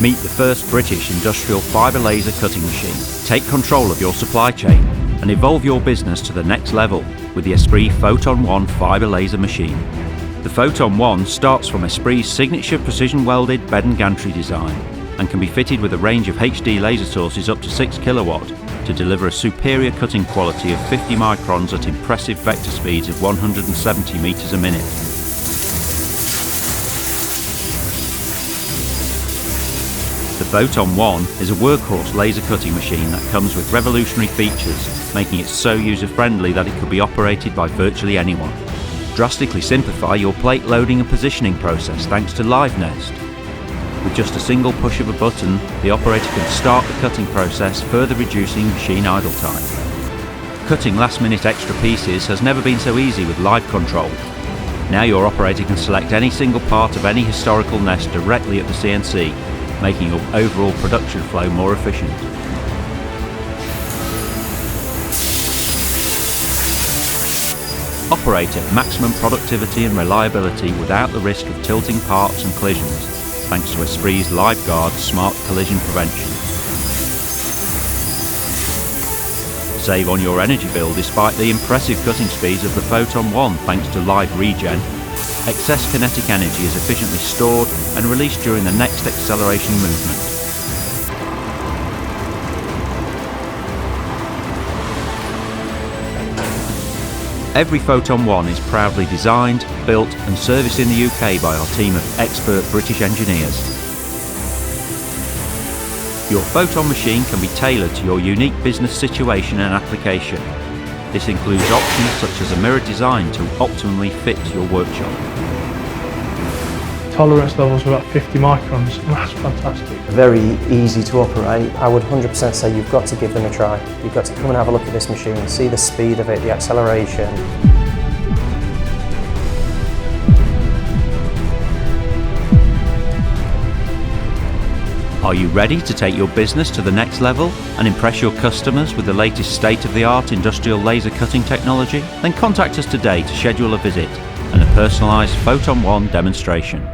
Meet the first British industrial fibre laser cutting machine. Take control of your supply chain and evolve your business to the next level with the Esprit Photon One fibre laser machine. The Photon One starts from Esprit's signature precision welded bed and gantry design and can be fitted with a range of HD laser sources up to 6 kilowatt to deliver a superior cutting quality of 50 microns at impressive vector speeds of 170 meters a minute. The Photon One is a workhorse laser cutting machine that comes with revolutionary features, making it so user-friendly that it could be operated by virtually anyone. Drastically simplify your plate loading and positioning process thanks to Live Nest. With just a single push of a button, the operator can start the cutting process, further reducing machine idle time. Cutting last-minute extra pieces has never been so easy with Live Control. Now your operator can select any single part of any historical nest directly at the CNC, making your overall production flow more efficient. Operate at maximum productivity and reliability without the risk of tilting parts and collisions, thanks to Esprit's LiveGuard Smart Collision Prevention. Save on your energy bill despite the impressive cutting speeds of the Photon One thanks to Live Regen. Excess kinetic energy is efficiently stored and released during the next acceleration movement. Every Photon One is proudly designed, built and serviced in the UK by our team of expert British engineers. Your Photon machine can be tailored to your unique business situation and application. This includes options such as a mirror design to optimally fit your workshop. Tolerance levels are about 50 microns, and that's fantastic. Very easy to operate. I would 100% say you've got to give them a try. You've got to come and have a look at this machine, see the speed of it, the acceleration. Are you ready to take your business to the next level and impress your customers with the latest state-of-the-art industrial laser cutting technology? Then contact us today to schedule a visit and a personalised Photon One demonstration.